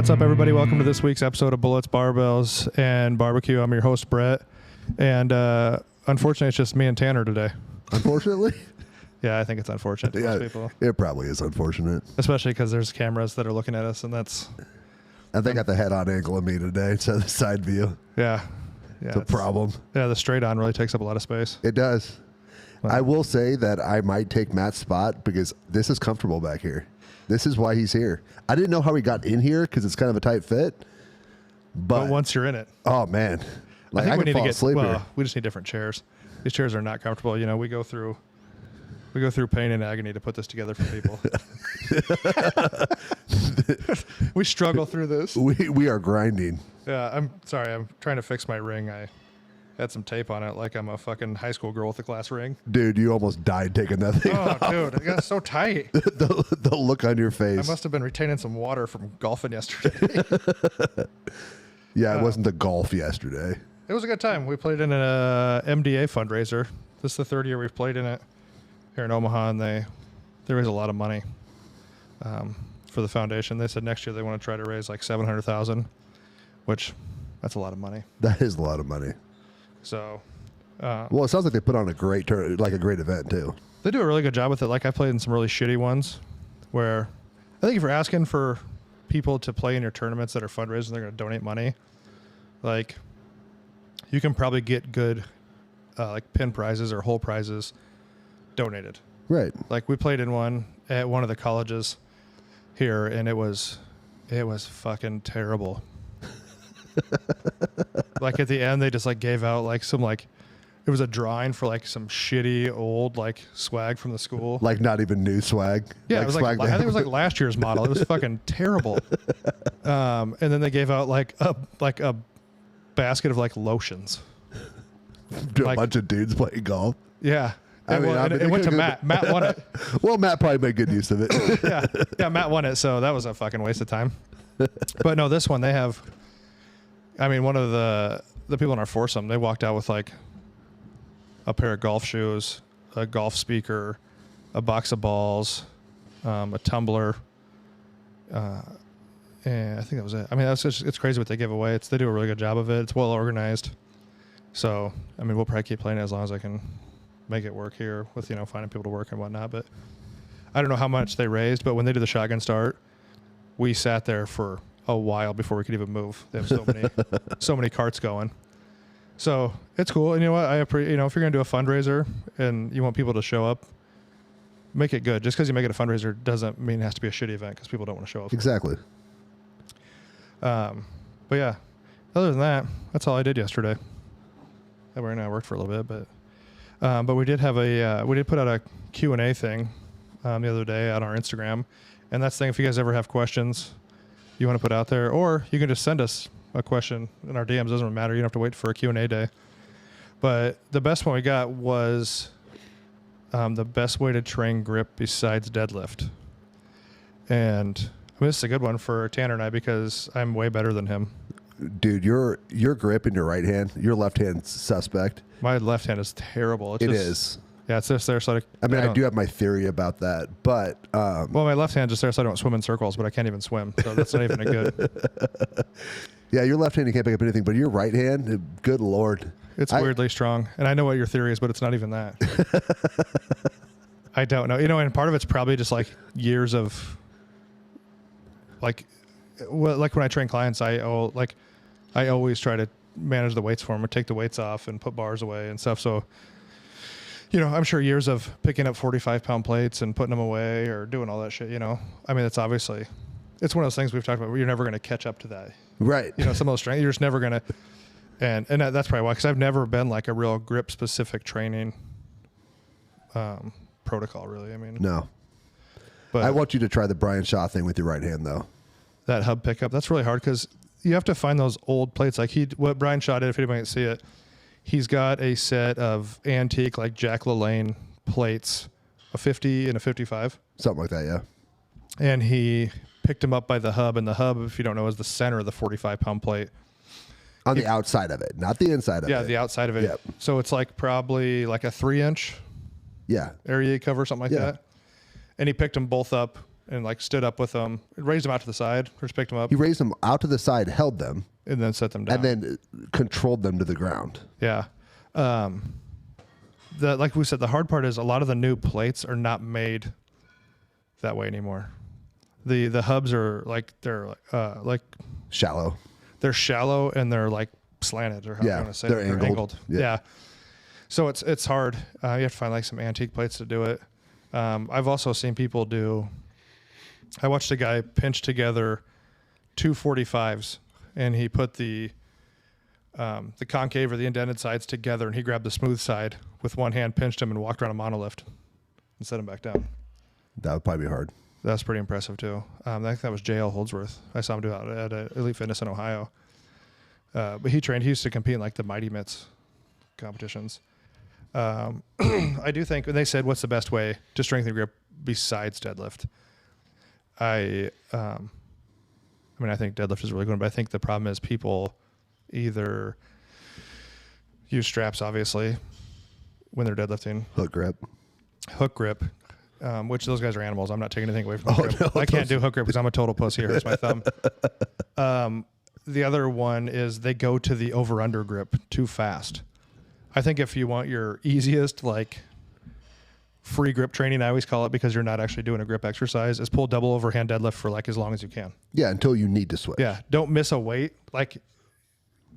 What's up, everybody? Welcome to this week's episode of Bullets, Barbells, and Barbecue. I'm your host, Brett, and unfortunately, it's just me and Tanner today. Unfortunately? Yeah, I think it's unfortunate to most people. It probably is unfortunate. Especially because there's cameras that are looking at us, and that's... And they got the head-on angle of me today instead of the side view. Yeah. It's a problem. Yeah, the straight-on really takes up a lot of space. It does. Well, I will say that I might take Matt's spot because this is comfortable back here. This is why he's here. I didn't know how he got in here because it's kind of a tight fit. But once you're in it... Oh, man. Like, I think we need to asleep here. We just need different chairs. These chairs are not comfortable. You know, we go through pain and agony to put this together for people. We struggle through this. We are grinding. Yeah, I'm sorry. I'm trying to fix my ring. I had some tape on it like I'm a fucking high school girl with a glass ring. Dude, you almost died taking that thing off. Dude, it got so tight. The look on your face. I must have been retaining some water from golfing yesterday. Yeah, it wasn't the golf yesterday. It was a good time. We played in an MDA fundraiser. This is the third year we've played in it here in Omaha, and they raise a lot of money for the foundation. They said next year they want to try to raise like $700,000, which that's a lot of money. That is a lot of money. So, well, it sounds like they put on a great great event too. They do a really good job with it. Like I played in some really shitty ones where I think if you're asking for people to play in your tournaments that are fundraisers, they're going to donate money. Like you can probably get good like pin prizes or whole prizes donated. Right. Like we played in one at one of the colleges here, and it was fucking terrible. Like at the end, they just like gave out like some like it was a drawing for like some shitty old like swag from the school. Like not even new swag. Yeah, it was like I think it was like last year's model. It was fucking terrible. And then they gave out like a basket of like lotions. To a bunch of dudes playing golf. Yeah. I mean, it went to Matt. Matt won it. Well, Matt probably made good use of it. Yeah, Matt won it, so that was a fucking waste of time. But no, this one they have. I mean, one of the people in our foursome, they walked out with like a pair of golf shoes, a golf speaker, a box of balls, a tumbler, and I think that was it. I mean, it's crazy what they give away. They do a really good job of it. It's well organized. So, I mean, we'll probably keep playing it as long as I can make it work here with, finding people to work and whatnot. But I don't know how much they raised, but when they did the shotgun start, we sat there for a while before we could even move. They have so many carts going. So it's cool. And you know what? If you're going to do a fundraiser and you want people to show up, make it good. Just because you make it a fundraiser doesn't mean it has to be a shitty event because people don't want to show up. Exactly. But yeah, other than that, that's all I did yesterday. I worked for a little bit, but we did have we did put out a Q&A thing the other day on our Instagram. And that's the thing, if you guys ever have questions you want to put out there, or you can just send us a question in our DMs. Doesn't matter. You don't have to wait for a Q&A day. But the best one we got was the best way to train grip besides deadlift. And I mean, this is a good one for Tanner and I because I'm way better than him. Dude, your grip in your right hand, your left hand's suspect. My left hand is terrible. It is. Yeah, it's just there so I do have my theory about that, but... well, my left hand just there so I don't swim in circles, but I can't even swim, so that's not even a good... Yeah, your left hand, you can't pick up anything, but your right hand, good Lord. It's weirdly strong, and I know what your theory is, but it's not even that. I don't know. And part of it's probably just like years of... Like when I train clients, I always try to manage the weights for them or take the weights off and put bars away and stuff, so... I'm sure years of picking up 45-pound plates and putting them away or doing all that shit, I mean, it's one of those things we've talked about where you're never going to catch up to that. Right. Some of those strength, you're just never going to. And that's probably why, because I've never been like a real grip-specific training protocol, really. I mean. No. But I want you to try the Brian Shaw thing with your right hand, though. That hub pickup, that's really hard because you have to find those old plates. Like what Brian Shaw did, if anybody can see it, he's got a set of antique, like Jack LaLanne plates, a 50 and a 55. Something like that, yeah. And he picked them up by the hub, and the hub, if you don't know, is the center of the 45-pound plate. On the outside of it, not the inside of it. Yeah, the outside of it. Yep. So it's like probably like a 3-inch area cover, something like that. And he picked them both up and like stood up with them, raised them out to the side, or just picked them up, He raised them out to the side, held them, and then set them down. and then controlled them to the ground. Yeah. Like we said, the hard part is a lot of the new plates are not made that way anymore. The hubs are like they're like Shallow. they're shallow and they're like slanted, or how you want to say they're it. They're angled. Yeah. So it's hard. You have to find like some antique plates to do it. I've also seen people do. I watched a guy pinch together 2 45s, and he put the concave or the indented sides together, and he grabbed the smooth side with one hand, pinched him, and walked around a monolift and set him back down. That would probably be hard. That's pretty impressive too. I think that was J.L. Holdsworth. I saw him do it at Elite Fitness in Ohio. But he used to compete in like the Mighty Mitts competitions. I do think, and they said, what's the best way to strengthen grip besides deadlift? I think deadlift is really good, but I think the problem is people either use straps, obviously, when they're deadlifting. Hook grip. Which those guys are animals. I'm not taking anything away from hook grip. No, I can't do hook grip because I'm a total pussy. It hurts my thumb. The other one is they go to the over-under grip too fast. I think if you want your easiest, like, free grip training, I always call it, because you're not actually doing a grip exercise, is pull double overhand deadlift for like as long as you can. Yeah, until you need to switch. Yeah, don't miss a weight. Like,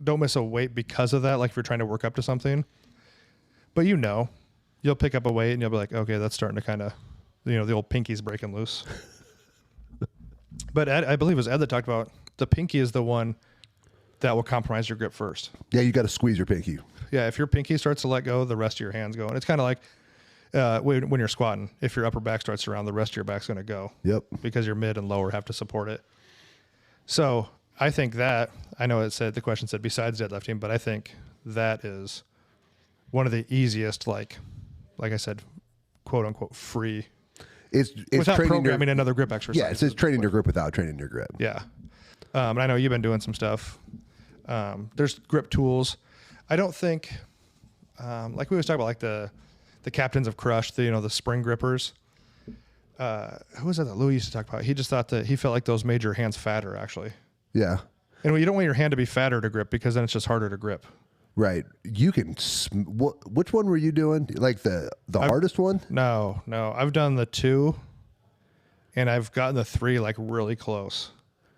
don't miss a weight because of that. Like if you're trying to work up to something, but you'll pick up a weight and you'll be like, okay, that's starting to kind of, the old pinky's breaking loose. But Ed, I believe it was Ed that talked about the pinky is the one that will compromise your grip first. Yeah, you got to squeeze your pinky. Yeah, if your pinky starts to let go, the rest of your hands go. And it's kind of like when you're squatting. If your upper back starts around, the rest of your back's going to go. Yep. Because your mid and lower have to support it. So I think that, I know the question said besides deadlifting, but I think that is one of the easiest, like I said, quote unquote, free. It's without training programming another grip exercise. Yeah, it's training your grip without training your grip. Yeah. And I know you've been doing some stuff. There's grip tools. I don't think, like we was talking about, like the captains of Crush, the spring grippers. Who was that Louis used to talk about? He just thought that he felt like those made your hands fatter, actually. Yeah. And you don't want your hand to be fatter to grip, because then it's just harder to grip. Right. You can. Which one were you doing? Like the hardest one? No. I've done the 2, and I've gotten the 3 like really close.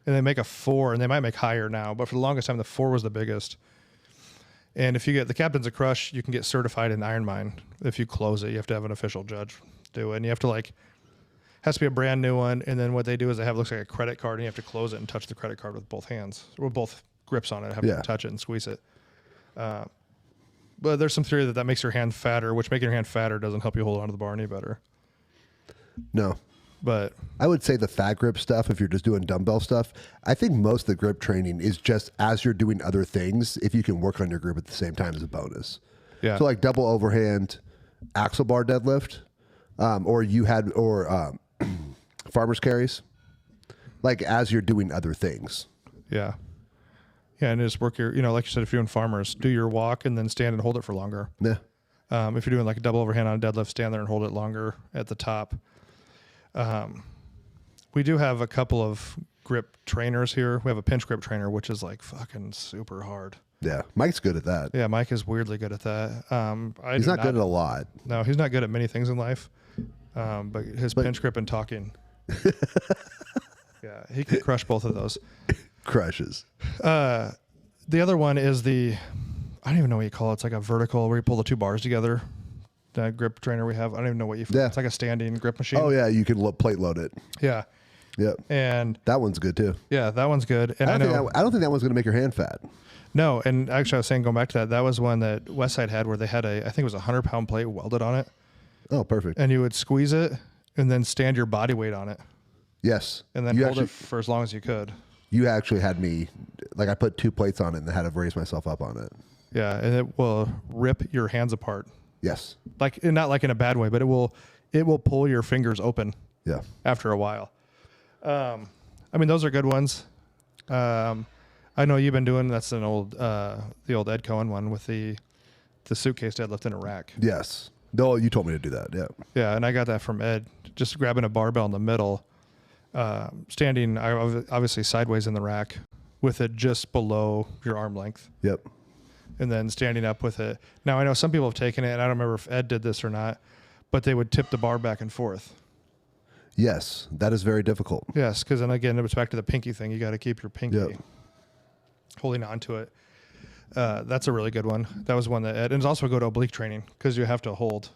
And they make a 4, and they might make higher now, but for the longest time, the 4 was the biggest. And if you get the captains of Crush, you can get certified in Iron Mine. If you close it, you have to have an official judge do it, and you have to has to be a brand new one. And then what they do is they have, looks like a credit card, and you have to close it and touch the credit card with both hands, or both grips on it. Have to touch it and squeeze it. But there's some theory that makes your hand fatter, which making your hand fatter doesn't help you hold onto the bar any better. No. But I would say the fat grip stuff, if you're just doing dumbbell stuff, I think most of the grip training is just as you're doing other things, if you can work on your grip at the same time, as a bonus. Yeah. So like double overhand axle bar deadlift, or farmer's carries, like as you're doing other things. Yeah. Yeah, and just work your, like you said, if you're doing farmers, do your walk and then stand and hold it for longer. Yeah. If you're doing like a double overhand on a deadlift, stand there and hold it longer at the top. We do have a couple of grip trainers here. We have a pinch grip trainer, which is like fucking super hard. Yeah. Mike's good at that. Yeah, Mike is weirdly good at that. He's not good at a lot. No, he's not good at many things in life. But his pinch grip and talking. Yeah, he can crush both of those. Crushes. The other one is I don't even know what you call it. It's like a vertical where you pull the 2 bars together. That grip trainer we have, I don't even know what it's like a standing grip machine. Oh yeah, you can plate load it. Yeah. Yep. And that one's good too. Yeah, that one's good. And I don't think that one's going to make your hand fat. No, and actually I was saying, going back to that was one that Westside had where they had I think it was a 100-pound plate welded on it. Oh, perfect. And you would squeeze it and then stand your body weight on it. Yes. And then hold it for as long as you could. You actually had me, I put 2 plates on it and had to raise myself up on it. Yeah, and it will rip your hands apart. Yes. Not like in a bad way, but it will pull your fingers open. Yeah. After a while. Those are good ones. I know you've been doing, that's an old, the old Ed Cohen one with the suitcase deadlift in a rack. Yes. No, you told me to do that. Yeah. Yeah. And I got that from Ed, just grabbing a barbell in the middle Standing obviously sideways in the rack with it just below your arm length. Yep. And then standing up with it. Now, I know some people have taken it, and I don't remember if Ed did this or not, but they would tip the bar back and forth. Yes, that is very difficult. Yes, because then again, it's back to the pinky thing. You got to keep your pinky holding on to it. That's a really good one. That was one that Ed, and it's also go to oblique training because you have to hold.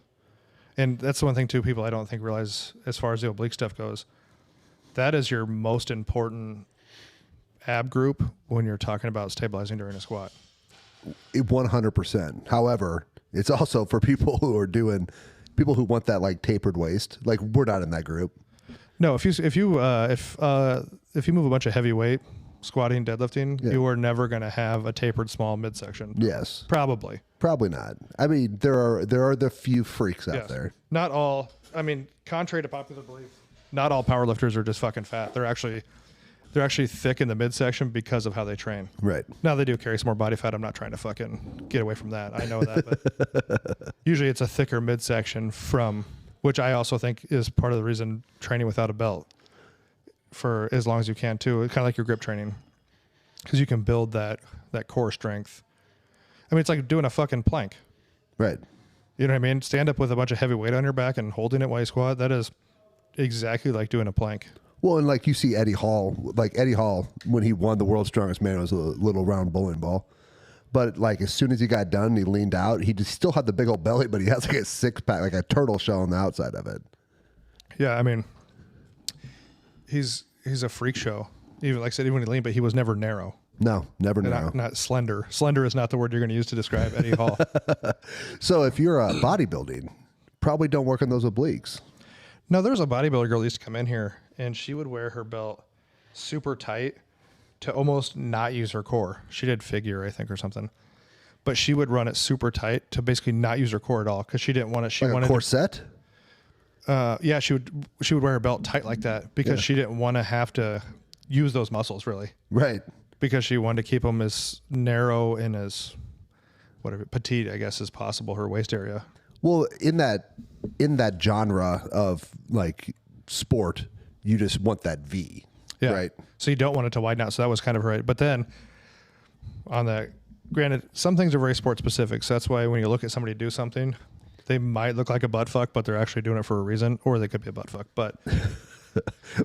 And that's the one thing, too, people I don't think realize as far as the oblique stuff goes. That is your most important ab group when you're talking about stabilizing during a squat. 100%. However, it's also for people who want that like tapered waist. Like we're not in that group. No, if you move a bunch of heavy weight, squatting, deadlifting, you are never going to have a tapered small midsection. Yes, probably not. I mean, there are the few freaks out there. Not all. I mean, contrary to popular belief, not all powerlifters are just fucking fat. They're actually thick in the midsection because of how they train. Right. Now they do carry some more body fat. I'm not trying to fucking get away from that. I know that, but usually it's a thicker midsection which I also think is part of the reason training without a belt for as long as you can too. It's kind of like your grip training because you can build that core strength. I mean, it's like doing a fucking plank. Right. You know what I mean? Stand up with a bunch of heavy weight on your back and holding it while you squat. That is exactly like doing a plank. Well, and like you see Eddie Hall, when he won the world's strongest man, it was a little round bowling ball. But like as soon as he got done, he leaned out. He just still had the big old belly, but he has like a six pack, like a turtle shell on the outside of it. Yeah, I mean, he's a freak show. Even like I said, even when he leaned, but he was never narrow. No, never narrow. Not slender. Slender is not the word you're going to use to describe Eddie Hall. So if you're bodybuilding, probably don't work on those obliques. No, there was a bodybuilder girl that used to come in here, and she would wear her belt super tight to almost not use her core. She did figure, I think, or something. But she would run it super tight to basically not use her core at all because she didn't want it. She like wanted a corset? Yeah, she would wear her belt tight like that because she didn't want to have to use those muscles really. Right. Because she wanted to keep them as narrow and as petite, I guess, as possible, her waist area. Well, in that genre of like sport, you just want that V. Yeah. Right. So you don't want it to widen out. So that was kind of right. But then on that, granted, some things are very sport specific. So that's why when you look at somebody do something, they might look like a butt fuck, but they're actually doing it for a reason, or they could be a butt fuck. But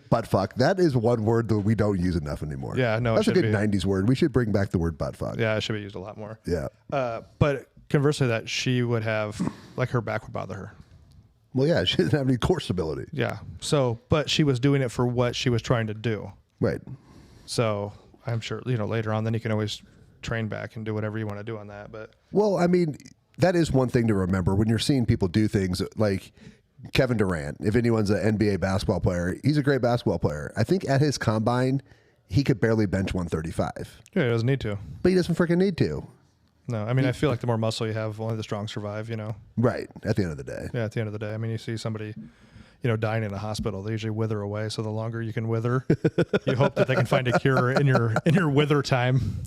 butt fuck, that is one word that we don't use enough anymore. Yeah, no, that's a good 90s word. We should bring back the word butt fuck. Yeah, it should be used a lot more. Yeah. But conversely, that she would have, like, her back would bother her. Well, yeah, she didn't have any core stability. Yeah. So, but she was doing it for what she was trying to do. Right. So I'm sure, later on, then you can always train back and do whatever you want to do on that. But well, I mean, that is one thing to remember when you're seeing people do things like Kevin Durant. If anyone's an NBA basketball player, he's a great basketball player. I think at his combine, he could barely bench 135. Yeah, he doesn't need to. But he doesn't freaking need to. No, I mean, I feel like the more muscle you have, only the strong survive, Right, at the end of the day. Yeah, at the end of the day. I mean, you see somebody, dying in a hospital, they usually wither away. So the longer you can wither, you hope that they can find a cure in your wither time.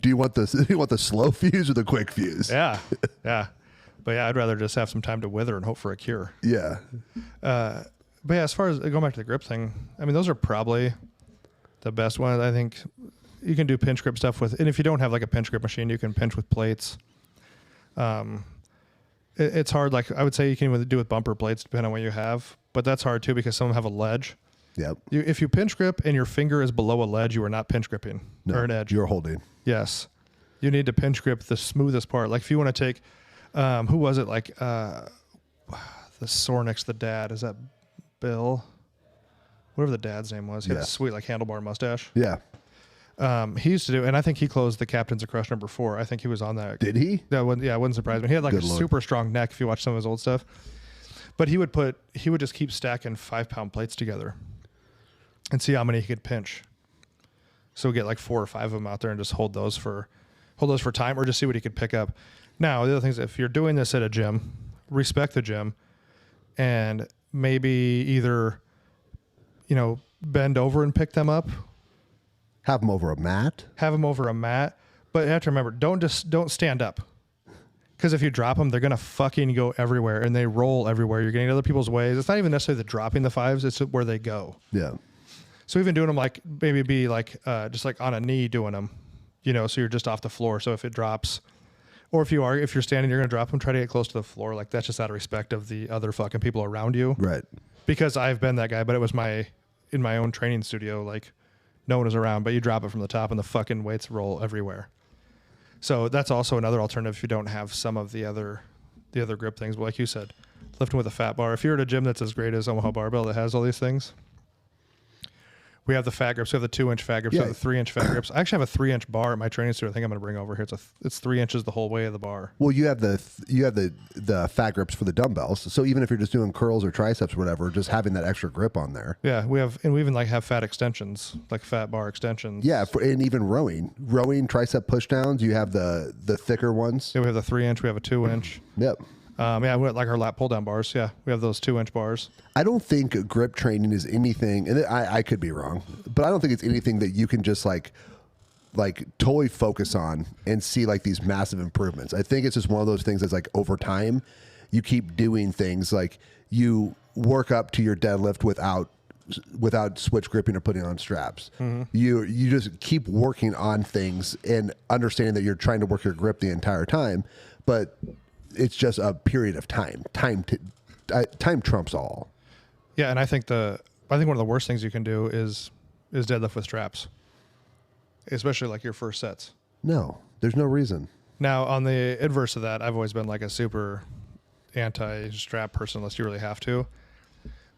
Do you want the slow fuse or the quick fuse? Yeah, yeah. But yeah, I'd rather just have some time to wither and hope for a cure. Yeah. But yeah, as far as going back to the grip thing, I mean, those are probably the best ones. I think you can do pinch grip stuff with, and if you don't have like a pinch grip machine, you can pinch with plates. It's hard. Like I would say you can even do with bumper plates, depending on what you have, but that's hard too because some have a ledge. Yep. If you pinch grip and your finger is below a ledge, you are not pinch gripping or an edge. You're holding. Yes. You need to pinch grip the smoothest part. Like if you want to take, who was it? Like the Sornick's the dad. Is that Bill? Whatever the dad's name was. He had a sweet like handlebar mustache. Yeah. He used to do, and I think he closed the Captains of Crush #4. I think he was on that. Did he? That wouldn't, yeah, it wouldn't surprise me. He had like super strong neck if you watch some of his old stuff. But he would just keep stacking 5-pound plates together and see how many he could pinch. So get like 4 or 5 of them out there and just hold those for time, or just see what he could pick up. Now, the other thing is, if you're doing this at a gym, respect the gym and maybe either, bend over and pick them up. Have them over a mat. But you have to remember, don't stand up. Because if you drop them, they're going to fucking go everywhere and they roll everywhere. You're getting other people's ways. It's not even necessarily the dropping the fives. It's where they go. Yeah. So even doing them like maybe be like just like on a knee doing them, so you're just off the floor. So if it drops, or if you're standing, you're going to drop them, try to get close to the floor. Like that's just out of respect of the other fucking people around you. Right. Because I've been that guy, but it was in my own training studio, like no one was around, but you drop it from the top and the fucking weights roll everywhere. So that's also another alternative if you don't have some of the other grip things. But like you said, lifting with a fat bar. If you're at a gym that's as great as Omaha Barbell that has all these things, we have the fat grips. We have the 2-inch fat grips. Yeah. We have the 3-inch fat grips. I actually have a 3-inch bar at my training studio. I think I'm going to bring over here. It's 3 inches the whole way of the bar. Well, you have the fat grips for the dumbbells. So even if you're just doing curls or triceps or whatever, just having that extra grip on there. Yeah, we even like have fat extensions, like fat bar extensions. Yeah, and even rowing tricep push downs. You have the thicker ones. Yeah, we have the 3-inch. We have a 2-inch. Yep. Yeah, we like our lat pull down bars. Yeah, we have those 2-inch bars. I don't think grip training is anything, and I could be wrong, but I don't think it's anything that you can just like totally focus on and see like these massive improvements. I think it's just one of those things that's like over time, you keep doing things like you work up to your deadlift without switch gripping or putting on straps. Mm-hmm. You just keep working on things and understanding that you're trying to work your grip the entire time, but it's just a period of time. Time trumps all. Yeah, and I think one of the worst things you can do is deadlift with straps, especially like your first sets. No, there's no reason. Now, on the inverse of that, I've always been like a super anti-strap person unless you really have to.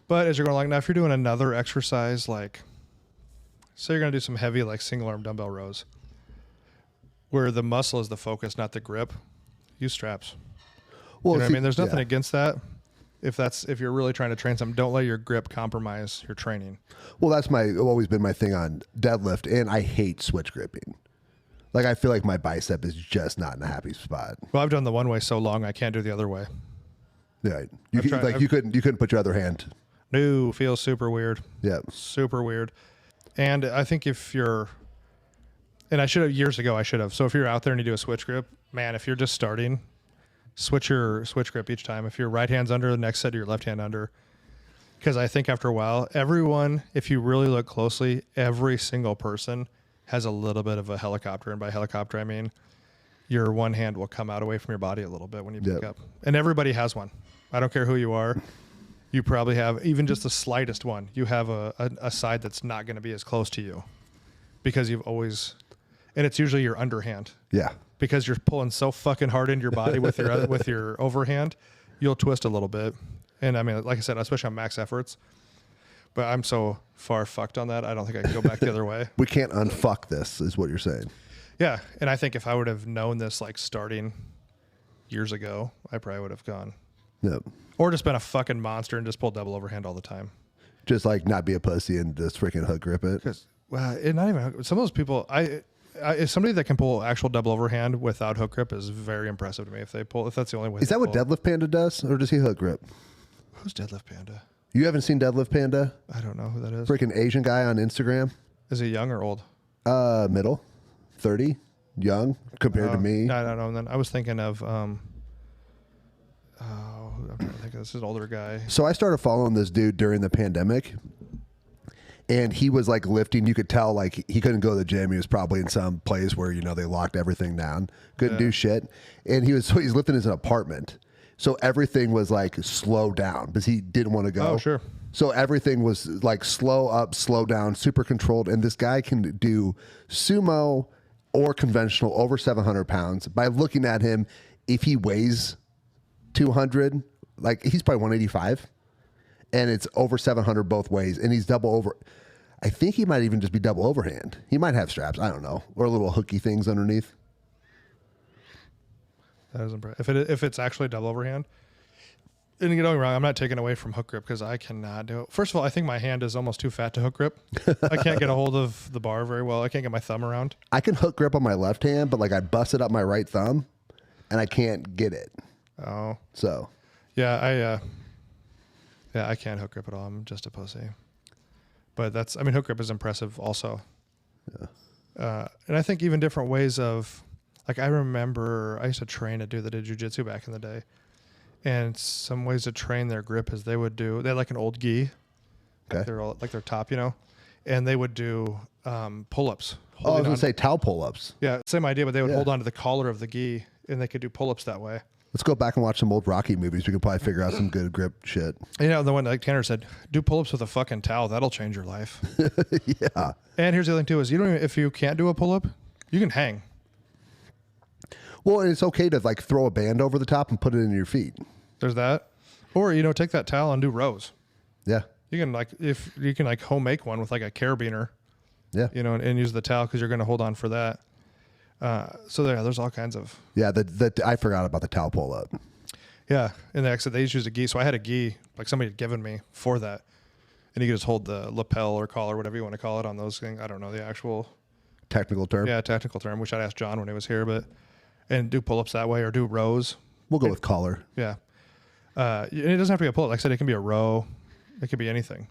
But as you're going along, now if you're doing another exercise, like say you're going to do some heavy like single arm dumbbell rows, where the muscle is the focus, not the grip, use straps. Well, you know what I mean? There's nothing against that. If you're really trying to train something, don't let your grip compromise your training. Well, that's always been my thing on deadlift, and I hate switch gripping. Like I feel like my bicep is just not in a happy spot. Well, I've done the one way so long I can't do the other way. Yeah, you couldn't put your other hand. No, feels super weird. Yeah, super weird. And I think and I should have years ago. So if you're out there and you do a switch grip, man, if you're just starting, switch your switch grip each time. If your right hand's under, the next set of your left hand under. Because I think after a while, everyone, if you really look closely, every single person has a little bit of a helicopter. And by helicopter, I mean your one hand will come out away from your body a little bit when you pick up. And everybody has one. I don't care who you are. You probably have even just the slightest one. You have a side that's not going to be as close to you because you've always, and it's usually your underhand. Yeah. Because you're pulling so fucking hard into your body with your overhand, you'll twist a little bit. And I mean, like I said, especially on max efforts. But I'm so far fucked on that, I don't think I can go back the other way. We can't unfuck this, is what you're saying. Yeah, and I think if I would have known this like starting years ago, I probably would have gone. Yep. Or just been a fucking monster and just pull double overhand all the time. Just like not be a pussy and just freaking hook grip it. Well, not even some of those people. Somebody that can pull actual double overhand without hook grip is very impressive to me. If that's the only way. Is that what Deadlift Panda does, or does he hook grip? Who's Deadlift Panda? You haven't seen Deadlift Panda? I don't know who that is. Freaking Asian guy on Instagram. Is he young or old? Middle, 30, young compared to me. No. And then I was thinking of I'm trying to think of this is an older guy. So I started following this dude during the pandemic. And he was like lifting. You could tell like he couldn't go to the gym. He was probably in some place where they locked everything down. Couldn't do shit. And he's lifting in his apartment. So everything was like slow down because he didn't want to go. Oh, sure. So everything was like slow up, slow down, super controlled. And this guy can do sumo or conventional over 700 pounds. By looking at him, if he weighs 200, like he's probably 185. And it's over 700 both ways. And he's double over. I think he might even just be double overhand. He might have straps. I don't know. Or little hooky things underneath. That is impressive. If it's actually double overhand. And get me wrong, I'm not taking away from hook grip because I cannot do it. First of all, I think my hand is almost too fat to hook grip. I can't get a hold of the bar very well. I can't get my thumb around. I can hook grip on my left hand, but like I busted up my right thumb and I can't get it. Oh. So. Yeah, I can't hook grip at all. I'm just a pussy. But hook grip is impressive also. Yeah. And I think even different ways of, Like I remember I used to train a dude that did jiu-jitsu back in the day. And some ways to train their grip is they had like an old gi. Okay. They're all like their top, and they would do pull-ups. Oh, I was going to say towel pull-ups. Yeah, same idea, but they would hold on to the collar of the gi and they could do pull-ups that way. Let's go back and watch some old Rocky movies. We could probably figure out some good grip shit. The one like Tanner said, do pull-ups with a fucking towel. That'll change your life. Yeah. And here's the other thing too is if you can't do a pull-up, you can hang. Well, and it's okay to like throw a band over the top and put it in your feet. There's that. Or, take that towel and do rows. Yeah. You can home make one with like a carabiner. Yeah. And use the towel because you're going to hold on for that. So there's all kinds of. Yeah. I forgot about the towel pull up. Yeah. And they just used a gi. So I had a gi, like somebody had given me for that. And you could just hold the lapel or collar, whatever you want to call it on those things. I don't know the actual technical term. Yeah. Technical term. We should ask John when he was here, and do pull-ups that way or do rows. We'll go with collar. Yeah. And it doesn't have to be a pull-up. Like I said, it can be a row. It could be anything.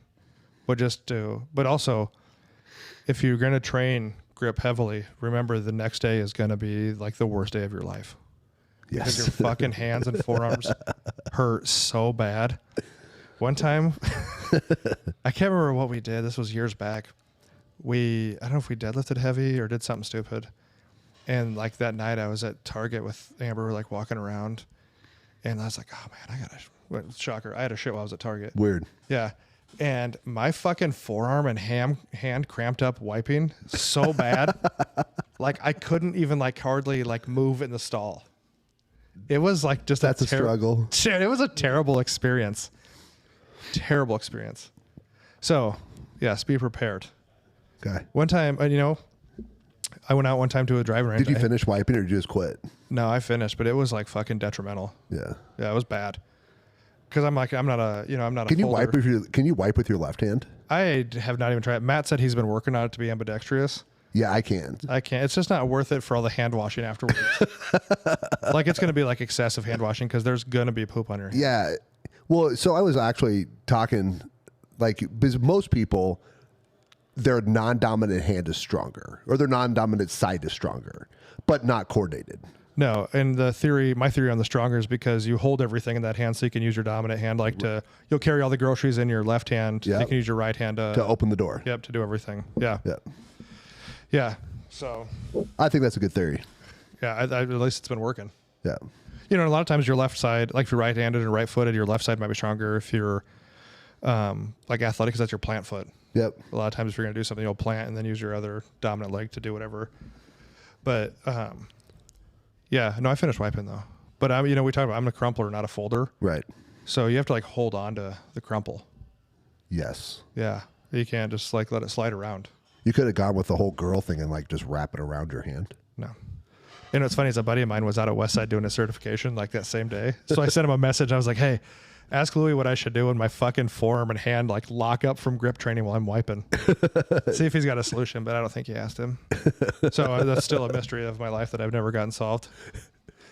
But also, if you're going to train grip heavily, remember the next day is going to be like the worst day of your life. Yes. Because your fucking hands and forearms hurt so bad. One time, I can't remember what we did. This was years back. I don't know if we deadlifted heavy or did something stupid. And like that night I was at Target with Amber, like walking around. And I was like, oh man, shocker. I had a shit while I was at Target. Weird. Yeah. And my fucking forearm and hand cramped up wiping so bad. Like I couldn't even like hardly like move in the stall. It was like just that's a struggle. Shit, it was a terrible experience. Terrible experience. So yes, be prepared. Okay. One time, I went out one time to a driving range. Did you finish wiping or did you just quit? No, I finished, but it was like fucking detrimental. Yeah. Yeah, it was bad. Because I'm not a Can you folder. Can you wipe with your left hand? I have not even tried. Matt said he's been working on it to be ambidextrous. Yeah, I can. I can't. It's just not worth it for all the hand washing afterwards. Like it's going to be like excessive hand washing because there's going to be poop on your hand. Yeah. Well, so I was actually talking, because most people, their non-dominant hand is stronger or their non-dominant side is stronger, but not coordinated. No, and my theory on the stronger is because you hold everything in that hand so you can use your dominant hand, you'll carry all the groceries in your left hand. Yep. You can use your right hand to open the door. Yep, to do everything. Yeah. Yep. Yeah. So. I think that's a good theory. Yeah, at least it's been working. Yeah. A lot of times your left side, like if you're right-handed and right-footed, your left side might be stronger. If you're like athletic, because that's your plant foot. Yep. A lot of times if you're going to do something, you'll plant and then use your other dominant leg to do whatever. But yeah, no, I finished wiping though. But we talked about I'm a crumpler, not a folder. Right. So you have to like hold on to the crumple. Yes. Yeah. You can't just like let it slide around. You could have gone with the whole girl thing and like just wrap it around your hand. No. And what's funny is a buddy of mine was out at Westside doing a certification like that same day. So I sent him a message. I was like, hey, ask Louie what I should do when my fucking forearm and hand like lock up from grip training while I'm wiping. See if he's got a solution, but I don't think he asked him. So that's still a mystery of my life that I've never gotten solved.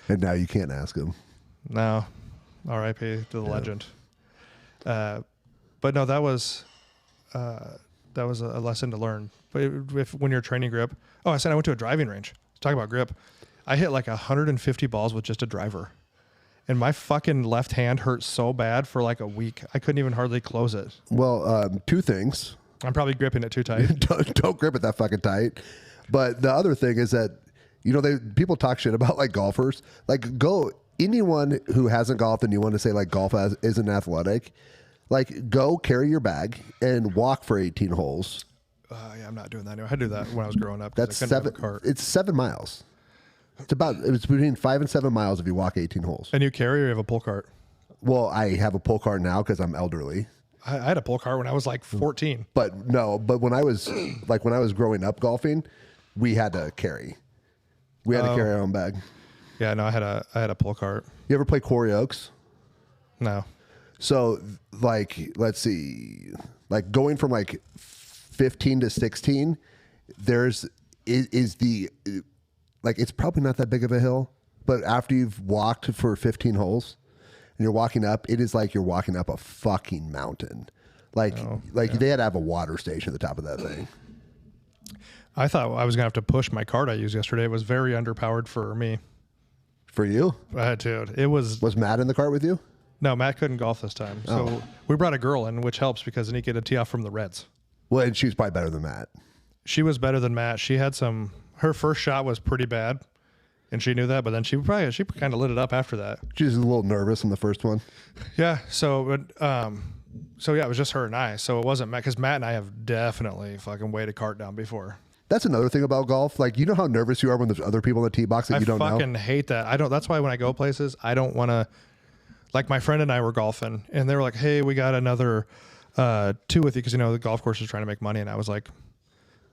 And now you can't ask him. No. R.I.P. to the legend. But no, that was a lesson to learn. But when you're training grip, I said I went to a driving range. Talk about grip. I hit like 150 balls with just a driver. And my fucking left hand hurt so bad for like a week. I couldn't even hardly close it. Well, two things. I'm probably gripping it too tight. don't grip it that fucking tight. But the other thing is that, people talk shit about like golfers. Like anyone who hasn't golfed and you want to say like golf isn't athletic, like go carry your bag and walk for 18 holes. Yeah, I'm not doing that anymore. I had to do that when I was growing up. That's 7. It's 7 miles. It's between 5 and 7 miles if you walk 18 holes. And you carry or you have a pull cart? Well, I have a pull cart now because I'm elderly. I had a pull cart when I was like 14. But when I was growing up golfing, we had to carry. We had to carry our own bag. Yeah, no, I had a pull cart. You ever play Quarry Oaks? No. So let's see, going from 15 to 16, it's probably not that big of a hill, but after you've walked for 15 holes and you're walking up, it is like you're walking up a fucking mountain. They had to have a water station at the top of that thing. I thought I was going to have to push my cart I used yesterday. It was very underpowered for me. For you? Dude, it was... Was Matt in the cart with you? No, Matt couldn't golf this time. So we brought a girl in, which helps because then he get a tee off from the Reds. Well, and she was probably better than Matt. She was better than Matt. She had some... Her first shot was pretty bad, and she knew that, but then she kind of lit it up after that. She was a little nervous in the first one. Yeah, so yeah, it was just her and I. So it wasn't Matt, because Matt and I have definitely fucking weighed a cart down before. That's another thing about golf. Like, you know how nervous you are when there's other people in the tee box that you don't know? I fucking hate that. That's why when I go places, I don't want to... Like, my friend and I were golfing, and they were like, hey, we got another 2 with you, because, the golf course is trying to make money. And I was like,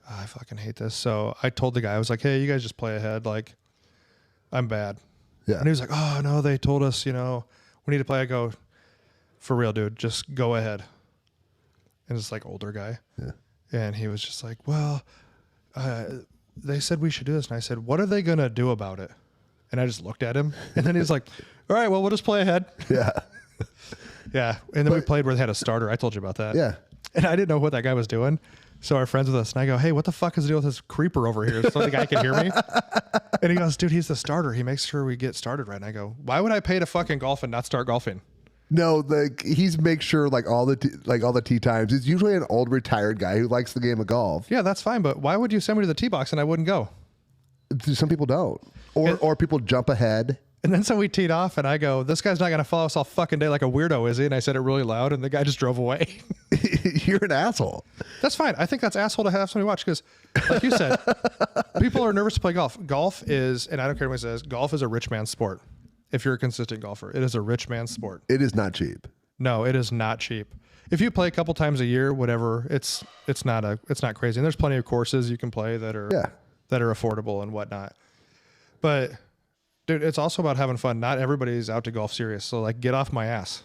I fucking hate this. So I told the guy, I was like, hey, you guys just play ahead. Like, I'm bad. Yeah. And he was like, oh, no, they told us, we need to play. I go, for real, dude, just go ahead. And it's like older guy. Yeah. And he was just like, well... they said we should do this. And I said, what are they going to do about it? And I just looked at him. And then he was like, all right, well, we'll just play ahead. Yeah. Yeah. And then we played where they had a starter. I told you about that. Yeah. And I didn't know what that guy was doing. So our friends with us, and I go, hey, what the fuck is the deal with this creeper over here? So the guy can hear me. And he goes, dude, he's the starter. He makes sure we get started right. And I go, why would I pay to fucking golf and not start golfing? No, he's make sure all the tee times. It's usually an old retired guy who likes the game of golf. Yeah, that's fine. But why would you send me to the tee box and I wouldn't go? Some people don't, or people jump ahead. And then so we teed off, and I go, this guy's not going to follow us all fucking day like a weirdo, is he? And I said it really loud, and the guy just drove away. You're an asshole. That's fine. I think that's asshole to have somebody watch because, like you said, people are nervous to play golf. Golf is, and I don't care what he says, golf is a rich man's sport. If you're a consistent golfer, it is a rich man's sport. It is not cheap. No, it is not cheap. If you play a couple times a year, whatever, it's not crazy. And there's plenty of courses you can play that are affordable and whatnot. But dude, it's also about having fun. Not everybody's out to golf serious. So like, get off my ass.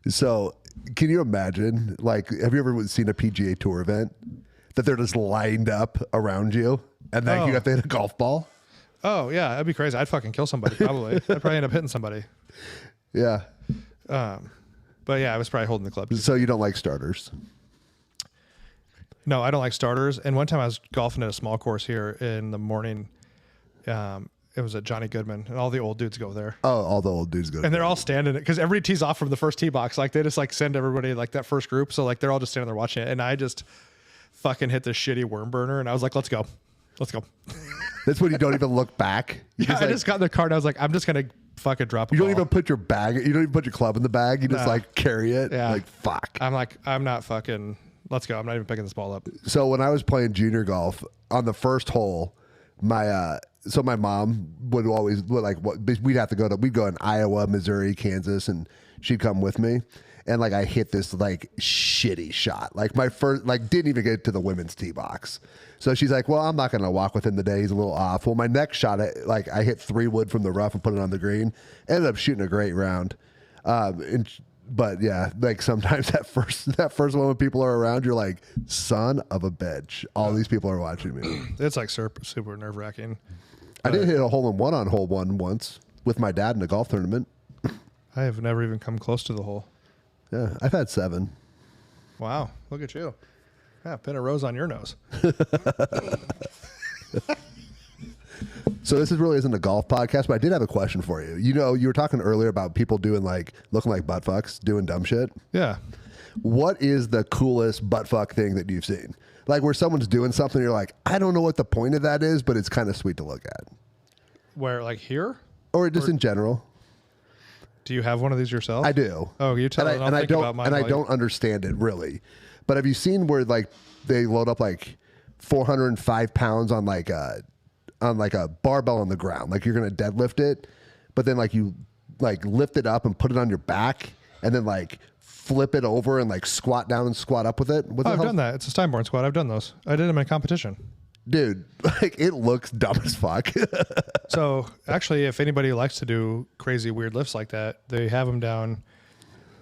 So can you imagine, like, have you ever seen a PGA Tour event that they're just lined up around you and then you have to hit a golf ball? Oh yeah, that'd be crazy. I'd fucking kill somebody probably. I'd probably end up hitting somebody. Yeah. But yeah, I was probably holding the club. So you don't like starters? No, I don't like starters. And one time I was golfing at a small course here in the morning. It was at Johnny Goodman, and all the old dudes go there. Oh, all the old dudes go. And they're all standing it because everybody tees off from the first tee box. Like they just like send everybody like that first group. So like they're all just standing there watching it. And I just fucking hit this shitty worm burner, and I was like, let's go. Let's go. That's when you don't even look back. Yeah, I just got in the cart. I was like, I'm just going to fucking drop a You don't ball. even put your bag. You don't even put your club in the bag. You just like carry it. Yeah. Like, fuck. I'm like, I'm not fucking, let's go. I'm not even picking this ball up. So when I was playing junior golf on the first hole, my mom we'd go in Iowa, Missouri, Kansas, and she'd come with me. And like I hit this like shitty shot. Like my first, like didn't even get to the women's tee box. So she's like, well, I'm not going to walk with him today. He's a little off. Well, my next shot, I hit 3 wood from the rough and put it on the green. Ended up shooting a great round. But yeah, like sometimes that first one when people are around, you're like, son of a bitch. All these people are watching me. It's like super nerve wracking. I did hit a hole in one on hole 1 once with my dad in a golf tournament. I have never even come close to the hole. Yeah, I've had 7. Wow, look at you. Yeah, pin a rose on your nose. So this really isn't a golf podcast, but I did have a question for you. You know, you were talking earlier about people doing like looking like butt fucks, doing dumb shit. Yeah. What is the coolest butt fuck thing that you've seen? Like where someone's doing something, you're like, I don't know what the point of that is, but it's kind of sweet to look at. Where, like here? Or just in general. Do you have one of these yourself? I do. Oh, you tell me. I don't understand it really. But have you seen where like they load up like 405 pounds on like a barbell on the ground? Like you're gonna deadlift it, but then like you like lift it up and put it on your back, and then like flip it over and like squat down and squat up with it. I've done that. It's a Steinborn squat. I've done those. I did them in a competition. Dude, like it looks dumb as fuck. So actually, if anybody likes to do crazy weird lifts like that, they have them down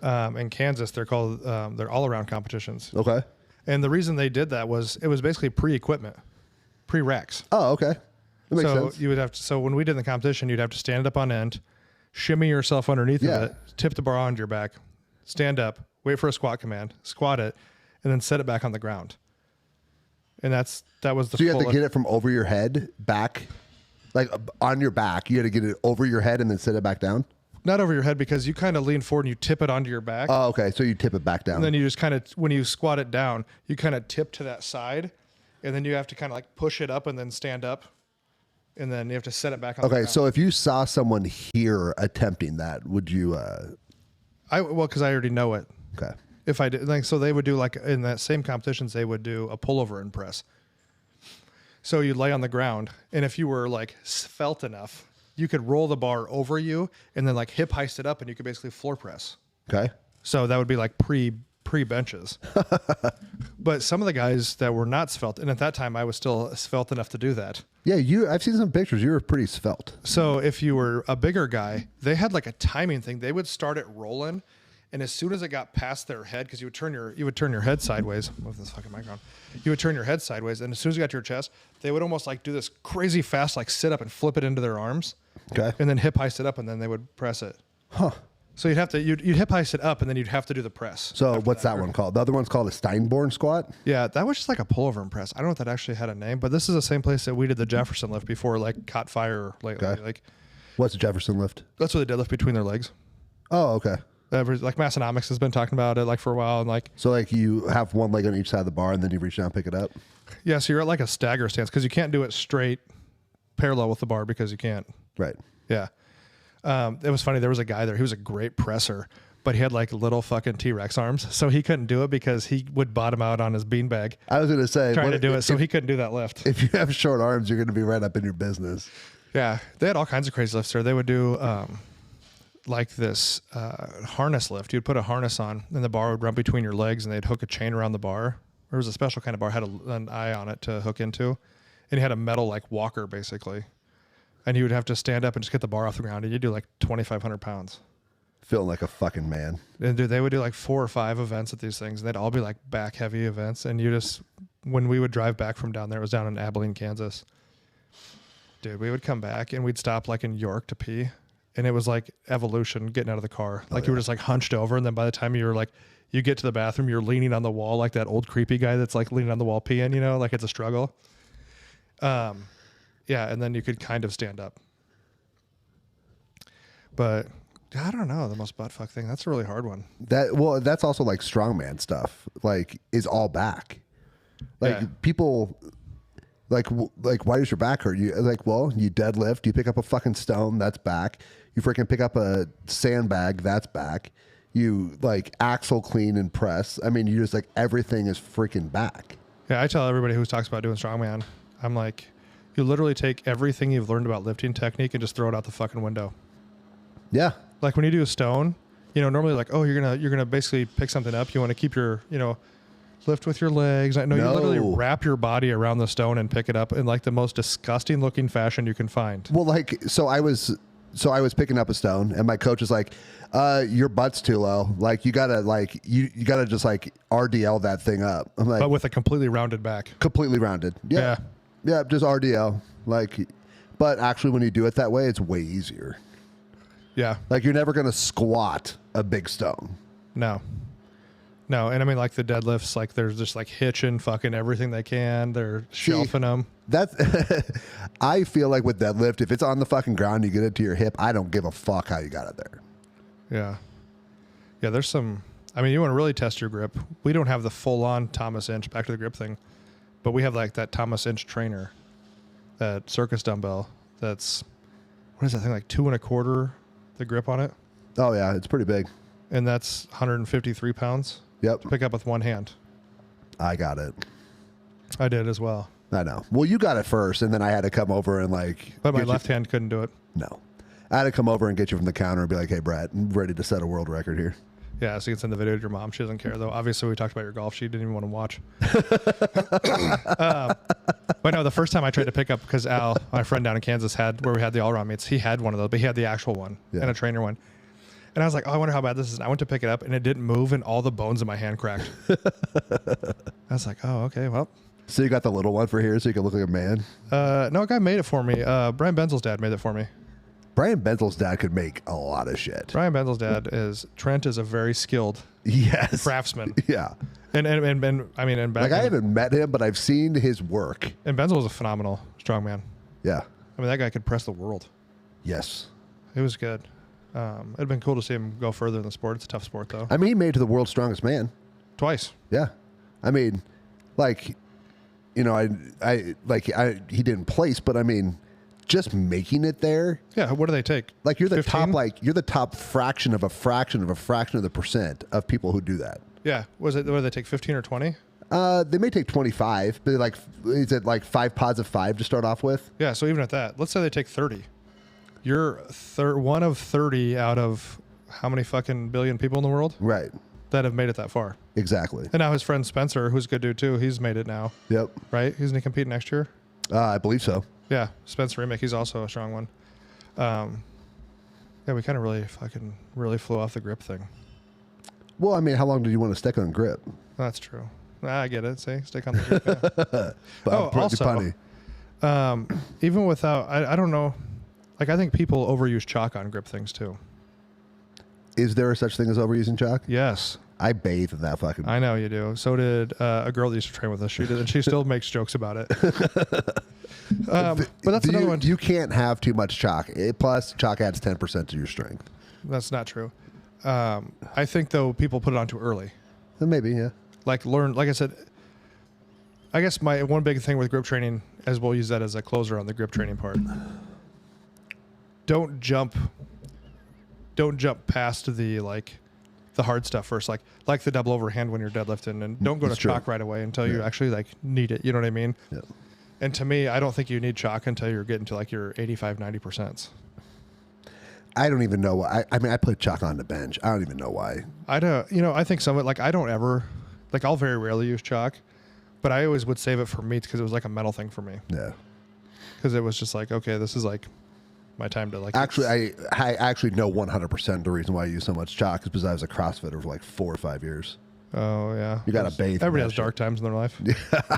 in Kansas. They're called they're all around competitions. Okay. And the reason they did that was it was basically pre-equipment, pre-racks. Oh, okay. That makes So sense. you would have to. So when we did the competition, you'd have to stand it up on end, shimmy yourself underneath of it, tip the bar onto your back, stand up, wait for a squat command, squat it, and then set it back on the ground. and that was the. So you have to get it from over your head back, like on your back. You had to get it over your head and then sit it back down. Not over your head because you kind of lean forward and you tip it onto your back. Oh, okay. So you tip it back down. And then you just kind of, when you squat it down, you kind of tip to that side, and then you have to kind of like push it up and then stand up, and then you have to set it back on. Okay, so if you saw someone here attempting that, would you? Well, because I already know it. Okay. If I did, like, so they would do like in that same competitions, they would do a pullover and press. So you'd lay on the ground, and if you were like svelte enough, you could roll the bar over you and then like hip heist it up, and you could basically floor press. Okay. So that would be like pre benches. But some of the guys that were not svelte, and at that time I was still svelte enough to do that. Yeah, I've seen some pictures. You were pretty svelte. So if you were a bigger guy, they had like a timing thing. They would start it rolling, and as soon as it got past their head, because you would turn your head sideways. Move this fucking mic on. You would turn your head sideways, and as soon as you got to your chest, they would almost like do this crazy fast like sit up and flip it into their arms. Okay. And then hip heist it up, and then they would press it. Huh. So you'd hip heist it up, and then you'd have to do the press. So what's that one called? The other one's called a Steinborn squat. Yeah, that was just like a pullover and press. I don't know if that actually had a name, but this is the same place that we did the Jefferson lift before, like caught fire lately. Okay. Like What's a Jefferson lift? that's what they deadlift between their legs. Oh, okay. Like Massonomics has been talking about it like for a while, and like So like you have one leg on each side of the bar, and then you reach down and pick it up. yeah, so you're at like a stagger stance because you can't do it straight parallel with the bar because you can't. Right. Yeah. It was funny. There was a guy there. He was a great presser, but he had like little fucking T-Rex arms. So he couldn't do it because he would bottom out on his beanbag I was going to say trying to do it. So he couldn't do that lift. If you have short arms, you're going to be right up in your business. Yeah. They had all kinds of crazy lifts there. They would do like this harness lift. You'd put a harness on and the bar would run between your legs and they'd hook a chain around the bar. There was a special kind of bar, had an eye on it to hook into. And he had a metal like walker basically. And you would have to stand up and just get the bar off the ground, and you'd do like 2,500 pounds. Feeling like a fucking man. And dude, they would do like 4 or 5 events at these things, and they'd all be like back heavy events. And you just, when we would drive back from down there, it was down in Abilene, Kansas. Dude, we would come back and we'd stop like in York to pee, and it was like evolution getting out of the car. Like you were just like hunched over, and then by the time you were like, you get to the bathroom, you're leaning on the wall like that old creepy guy that's like leaning on the wall peeing, you know, like it's a struggle. Yeah, and then you could kind of stand up. But I don't know, the most butt fuck thing. That's a really hard one. That's also like strongman stuff. Like is all back. Like people like why does your back hurt? You like, well, you deadlift, you pick up a fucking stone, that's back. You freaking pick up a sandbag, that's back. You like axle clean and press. I mean, you just like everything is freaking back. Yeah, I tell everybody who talks about doing strongman, I'm like, you literally take everything you've learned about lifting technique and just throw it out the fucking window. Yeah. Like when you do a stone, you know, normally like, oh, you're gonna basically pick something up. You want to keep your, you know, lift with your legs. No, you literally wrap your body around the stone and pick it up in like the most disgusting looking fashion you can find. Well, like so I was picking up a stone, and my coach is like, your butt's too low. Like you gotta you gotta just like RDL that thing up. I'm like, but with a completely rounded back. Completely rounded. Yeah. Yeah, just RDL. Like, but actually when you do it that way, it's way easier. Yeah. Like you're never going to squat a big stone. No. And I mean like the deadlifts, like they're just like hitching fucking everything they can. They're shelving them. That's, I feel like with deadlift, if it's on the fucking ground, you get it to your hip, I don't give a fuck how you got it there. Yeah. Yeah, there's some, I mean, you want to really test your grip. We don't have the full on Thomas Inch back to the grip thing. But we have like that Thomas Inch trainer, that circus dumbbell. That's, what is that thing, like 2 1/4 the grip on it? Oh yeah, it's pretty big. And that's 153 pounds. Yep. To pick up with one hand. I got it. I did as well. I know. Well, you got it first, and then I had to come over and like. But my left hand couldn't do it. No. I had to come over and get you from the counter and be like, hey, Brad, I'm ready to set a world record here. Yeah, so you can send the video to your mom. She doesn't care, though. Obviously, we talked about your golf. She didn't even want to watch. But no, the first time I tried to pick up, because Al, my friend down in Kansas, where we had the all-around meets, he had one of those, but he had the actual one and a trainer one. And I was like, oh, I wonder how bad this is. And I went to pick it up, and it didn't move, and all the bones in my hand cracked. I was like, oh, okay, well. So you got the little one for here so you can look like a man? No, a guy made it for me. Brian Benzel's dad made it for me. Brian Benzel's dad could make a lot of shit. Brian Benzel's dad Trent is a very skilled craftsman. Yeah. And I mean, and back Like I haven't met him, but I've seen his work. and Benzel was a phenomenal strongman. Yeah. I mean, that guy could press the world. Yes. It was good. It'd been cool to see him go further in the sport. It's a tough sport, though. I mean, he made it to the world's strongest man. Twice. Yeah. I mean, like, you know, he didn't place, but I mean, just making it there. Yeah. What do they take? Like you're the 15? you're the top fraction of a fraction of a fraction of the percent of people who do that. Yeah. What do they take, 15 or 20? They may take 25, but like, is it like 5 pods of 5 to start off with? Yeah. So even at that, let's say they take 30. You're one of 30 out of how many fucking billion people in the world? Right. That have made it that far. Exactly. And now his friend Spencer, who's a good dude too, he's made it now. Yep. Right? Isn't he competing next year? I believe so. Yeah. Spencer Remick, he's also a strong one. Yeah, we kind of really flew off the grip thing. Well, I mean, how long do you want to stick on grip? That's true. I get it. See, stick on the grip. Also, even without, I don't know. Like, I think people overuse chalk on grip things too. Is there such thing as overusing chalk? Yes. I bathe in that fucking. I know you do. So did a girl that used to train with us. She did, and she still makes jokes about it. But that's another one. You can't have too much chalk. Plus, chalk adds 10% to your strength. That's not true. I think though people put it on too early. Maybe, yeah. Like I said, I guess my one big thing with grip training, as we'll use that as a closer on the grip training part. Don't jump past the hard stuff first, like the double overhand when you're deadlifting, and don't go to chalk right away until you actually need it. You know what I mean? Yeah. And to me, I don't think you need chalk until you're getting to your 85, 90%. I don't even know why. I mean, I put chalk on the bench. I don't even know why. I don't. I think some of it, I don't ever, I'll very rarely use chalk, but I always would save it for meets because it was like a mental thing for me. Yeah. Because it was just okay, this is my time to Actually, I actually know 100% the reason why I use so much chalk is because I was a CrossFitter for 4 or 5 years. Oh yeah, you got to bathe. Everybody has dark times in their life. Yeah.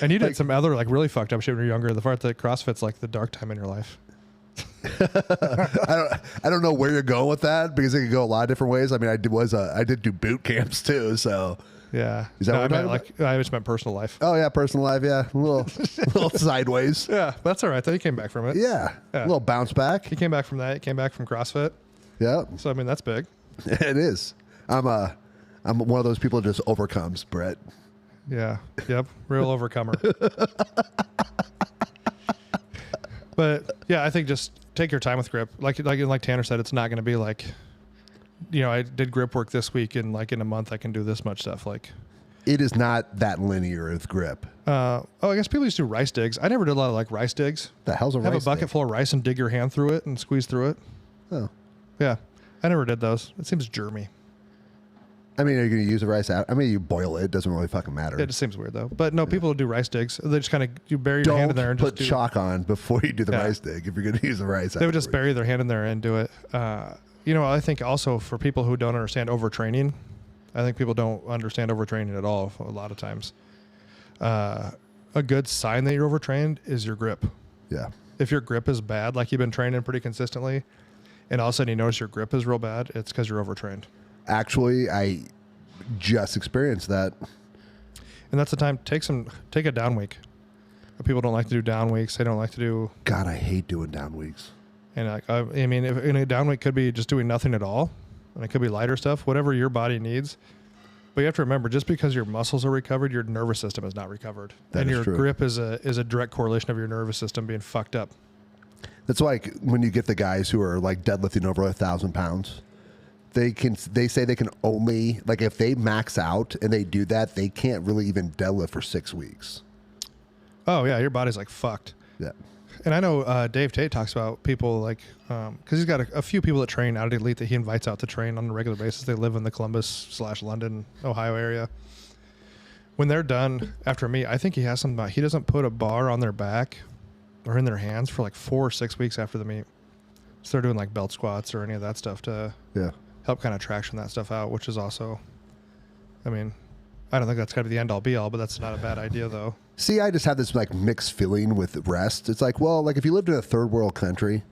And you did some other really fucked up shit when you're younger. The part that CrossFit's the dark time in your life. I don't know where you're going with that because it could go a lot of different ways. I mean, I did do boot camps too, so. Yeah. Is that what I just meant personal life. Oh yeah, personal life. Yeah, a little sideways. Yeah, that's all right. Though you came back from it. Yeah, a little bounce back. He came back from that. He came back from CrossFit. Yeah. So I mean, that's big. It is. I'm one of those people that just overcomes, Brett. Yeah. Yep. Real overcomer. But yeah, I think just take your time with grip. Like Tanner said, it's not going to be I did grip work this week, and in a month I can do this much stuff. It is not that linear with grip. I guess people used to do rice digs. I never did a lot of rice digs. The hell's a rice dig? Have a bucket full of rice and dig your hand through it and squeeze through it. Oh. Yeah. I never did those. It seems germy. I mean, are you going to use the rice out? I mean, you boil it. It doesn't really fucking matter. It just seems weird, though. But no, people do rice digs. They just you bury your hand in there and put chalk on before you do the rice dig if you're going to use the rice. They would just bury their hand in there and do it. I think also for people who don't understand overtraining, I think people don't understand overtraining at all a lot of times. A good sign that you're overtrained is your grip. Yeah. If your grip is bad, like you've been training pretty consistently, and all of a sudden you notice your grip is real bad, it's because you're overtrained. Actually, I just experienced that. And that's the time, take a down week. People don't like to do down weeks. They don't like to do... God, I hate doing down weeks. And I mean, if in a down week could be just doing nothing at all, and it could be lighter stuff, whatever your body needs. But you have to remember, just because your muscles are recovered, your nervous system is not recovered. And your grip is a direct correlation of your nervous system being fucked up. That's like when you get the guys who are deadlifting over 1,000 pounds. They say they can only, if they max out and they do that, they can't really even deadlift for 6 weeks. Oh yeah, your body's fucked. Yeah. And I know Dave Tate talks about people because he's got a few people that train out at Elite that he invites out to train on a regular basis. They live in the Columbus/London, Ohio area. When they're done after a meet, I think he has something about he doesn't put a bar on their back or in their hands for 4 or 6 weeks after the meet. So they're doing belt squats or any of that stuff to help kind of traction that stuff out, which is also, I mean, I don't think that's kind of the end all be all, but that's not a bad idea though. See, I just have this mixed feeling with rest. It's if you lived in a third world country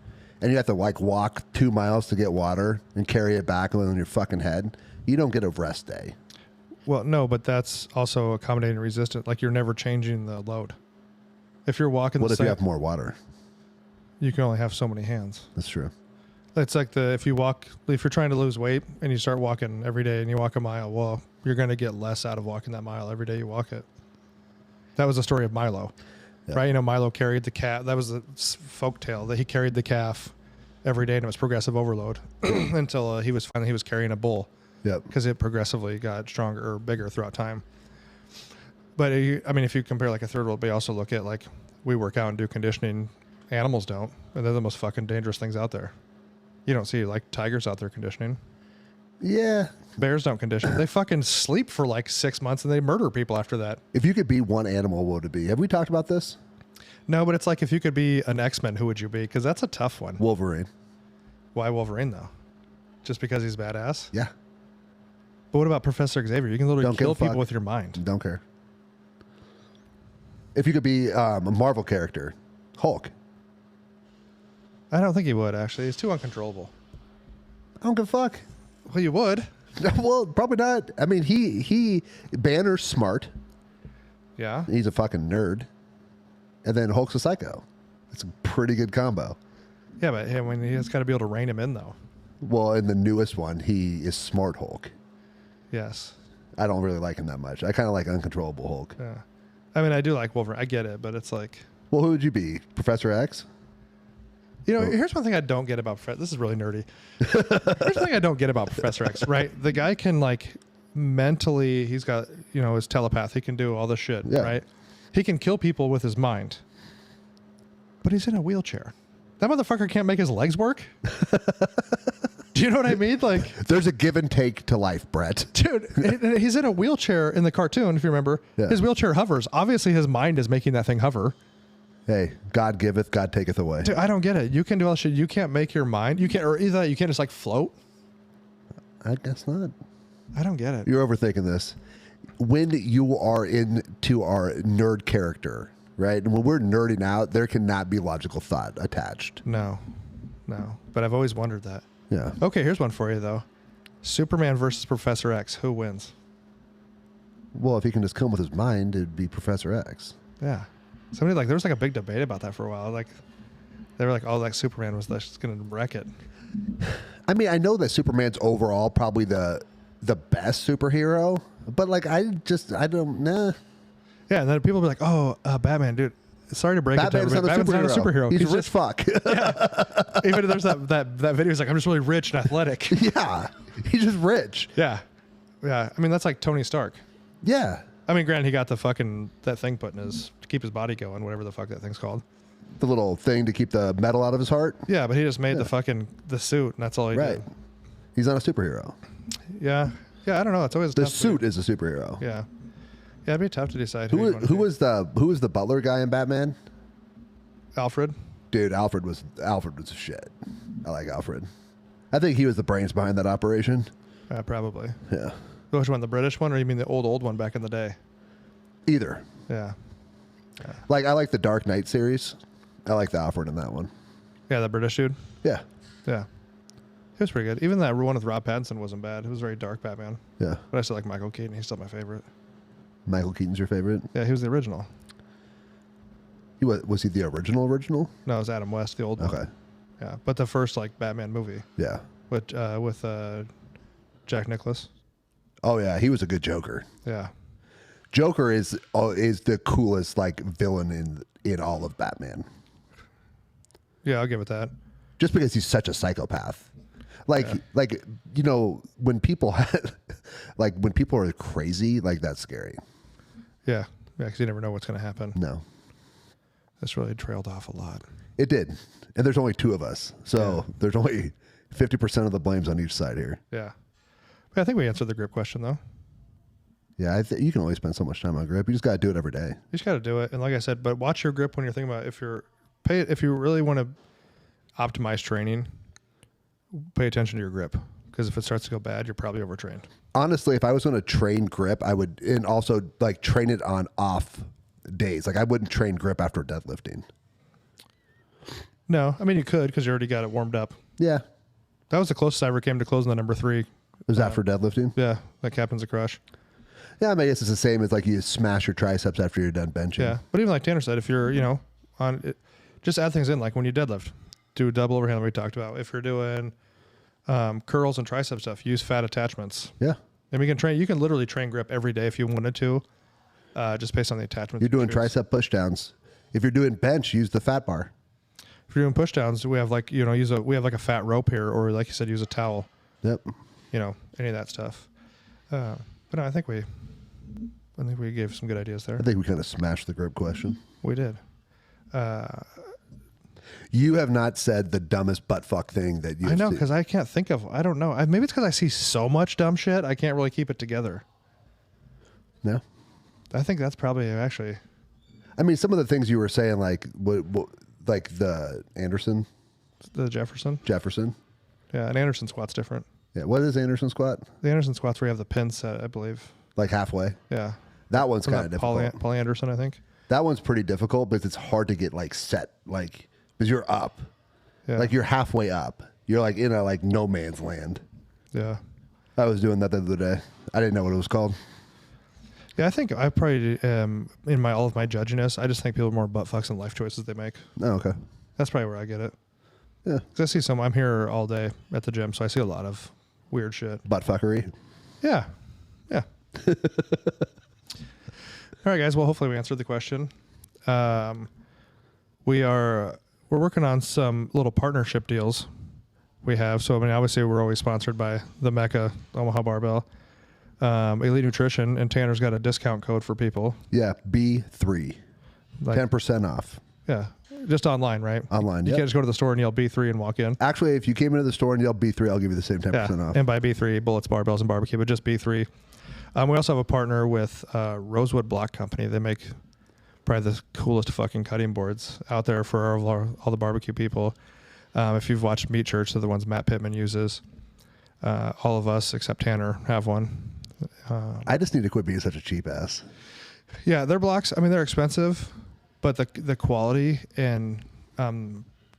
and you have to walk 2 miles to get water and carry it back on your fucking head, you don't get a rest day. Well, no, but that's also accommodating resistant. Like you're never changing the load. If you're walking What the if same, you have more water? you can only have so many hands. That's true. It's like if you're trying to lose weight and you start walking every day and you walk a mile, well, you're going to get less out of walking that mile every day you walk it. That was the story of Milo, right? You know, Milo carried the calf. That was the folk tale that he carried the calf every day and it was progressive overload until he was carrying a bull. Yep. Because it progressively got stronger or bigger throughout time. But I mean, if you compare like a third world, but you also look at like we work out and do conditioning, animals don't, and they're the most fucking dangerous things out there. You don't see like tigers out there conditioning. Yeah. Bears don't condition. They fucking sleep for like 6 months and they murder people after that. If you could be one animal, what would it be? Have we talked about this? No, but it's like if you could be an X-Men, who would you be? Because that's a tough one. Wolverine. Why Wolverine though? Just because he's badass? Yeah. But what about Professor Xavier? You can literally Don't give kill a fuck. people with your mind. Don't care. If you could be a Marvel character, Hulk. I don't think he would actually. He's too uncontrollable. I don't give a fuck. Well, you would. Well, probably not. I mean, Banner's smart. Yeah. He's a fucking nerd. And then Hulk's a psycho. It's a pretty good combo. Yeah, but I mean, he's got to be able to rein him in, though. Well, in the newest one, he is smart Hulk. Yes. I don't really like him that much. I kind of like uncontrollable Hulk. Yeah. I mean, I do like Wolverine. I get it, but it's like... Well, who would you be? Professor X? You know, here's one thing I don't get about... This is really nerdy. Here's the thing I don't get about Professor X, right? The guy can, like, mentally... He's got, you know, his telepath. He can do all this shit, right? He can kill people with his mind. But he's in a wheelchair. That motherfucker can't make his legs work? Do you know what I mean? Like, there's a give and take to life, Brett. Dude, he's in a wheelchair in the cartoon, if you remember. Yeah. His wheelchair hovers. Obviously, his mind is making that thing hover. Hey, God giveth, God taketh away. Dude, I don't get it. You can do all this shit. You can't make your mind. You can't, or either you can't just like float. I guess not. I don't get it. You're overthinking this. When you are into our nerd character, right? And when we're nerding out, there cannot be logical thought attached. No. But I've always wondered that. Yeah. Okay, here's one for you, though. Superman versus Professor X. Who wins? Well, if he can just come with his mind, it'd be Professor X. Yeah. There was like a big debate about that for a while. Like, they were like, oh, like Superman was just going to wreck it. I mean, I know that Superman's overall probably the best superhero, but like, I don't know. Yeah, and then people be like, oh, Batman, dude. Sorry to break it to everybody. Batman's not a superhero. He's a rich fuck. Yeah. Even there's that video. He's like, I'm just really rich and athletic. Yeah. He's just rich. Yeah. I mean, that's like Tony Stark. Yeah. I mean, granted, he got that thing put in to keep his body going, whatever the fuck that thing's called. The little thing to keep the metal out of his heart. Yeah, but he just made the suit, and that's all he did. He's not a superhero. Yeah. I don't know. It's always the suit is a superhero. Yeah. Yeah, it'd be tough to decide. Who was the butler guy in Batman? Alfred. Dude, Alfred was shit. I like Alfred. I think he was the brains behind that operation. Probably. Yeah. Which one, the British one, or you mean the old one back in the day? Either. Yeah. Like, I like the Dark Knight series. I like the Alfred in that one. Yeah, the British dude. Yeah. It was pretty good. Even that one with Rob Pattinson wasn't bad. It was very dark Batman. Yeah. But I still like Michael Keaton. He's still my favorite. Michael Keaton's your favorite? Yeah, he was the original. Was he the original? No, it was Adam West, the old one. Okay. Yeah, but the first like Batman movie. Yeah. With Jack Nicklaus. Oh yeah, he was a good Joker. Yeah. Joker is the coolest like villain in all of Batman. Yeah, I'll give it that. Just because he's such a psychopath. Like you know, when people when people are crazy, like that's scary. Yeah, because you never know what's going to happen. No. This really trailed off a lot. It did. And there's only two of us. So there's only 50% of the blames on each side here. Yeah. But I think we answered the grip question, though. Yeah, you can only spend so much time on grip. You just got to do it every day. You just got to do it. And like I said, but watch your grip when you're thinking about if you really want to optimize training, pay attention to your grip. Because if it starts to go bad, you're probably overtrained. Honestly, if I was going to train grip, I would, and also like train it on off days. Like I wouldn't train grip after deadlifting. No, I mean you could because you already got it warmed up. Yeah. That was the closest I ever came to closing the number 3. Was that for deadlifting? Yeah, like Captain's a Crush. Yeah, I mean, I guess it's the same as like you smash your triceps after you're done benching. Yeah, but even like Tanner said, if you're on it, just add things in like when you deadlift, do double overhand. We talked about if you're doing curls and tricep stuff, use fat attachments. Yeah. And we can train. You can literally train grip every day if you wanted to, just based on the attachments. You're doing tricep pushdowns. If you're doing bench, use the fat bar. If you're doing pushdowns, we have like we have like a fat rope here, or like you said, use a towel. Yep. Any of that stuff. But no, I think we gave some good ideas there. I think we kind of smashed the grip question. We did. You have not said the dumbest butt fuck thing that you. I know, because I can't think of. I don't know. Maybe it's because I see so much dumb shit. I can't really keep it together. No. I think that's probably actually. I mean, some of the things you were saying, like like the Anderson, The Jefferson. Yeah, an Anderson squat's different. Yeah. What is Anderson squat? The Anderson squat's where you have the pin set, I believe. Like halfway. Yeah. That one's kind of difficult. Paul Anderson, I think. That one's pretty difficult, but it's hard to get like set, like because you're up, Yeah. like you're halfway up. You're like in a like no man's land. Yeah. I was doing that the other day. I didn't know what it was called. Yeah, I think I probably in all of my judginess, I just think people are more butt fucks than life choices they make. Oh, okay. That's probably where I get it. Yeah. Because I see I'm here all day at the gym, so I see a lot of weird shit. Butt fuckery. Yeah. Yeah. All right, guys. Well, hopefully we answered the question. We're working on some little partnership deals we have. So, I mean, obviously we're always sponsored by the Mecca Omaha Barbell, Elite Nutrition, and Tanner's got a discount code for people. Yeah. B3. Like, 10% off. Yeah. Just online, right? Online. You Yep. can't just go to the store and yell B3 and walk in. Actually, if you came into the store and yelled B3, I'll give you the same 10% off. And by B3, bullets, barbells, and barbecue, but just B3. We also have a partner with Rosewood Block Company. They make probably the coolest fucking cutting boards out there for all the barbecue people. If you've watched Meat Church, they're the ones Matt Pittman uses. All of us, except Tanner, have one. I just need to quit being such a cheap ass. Yeah, their blocks, I mean, they're expensive, but the quality and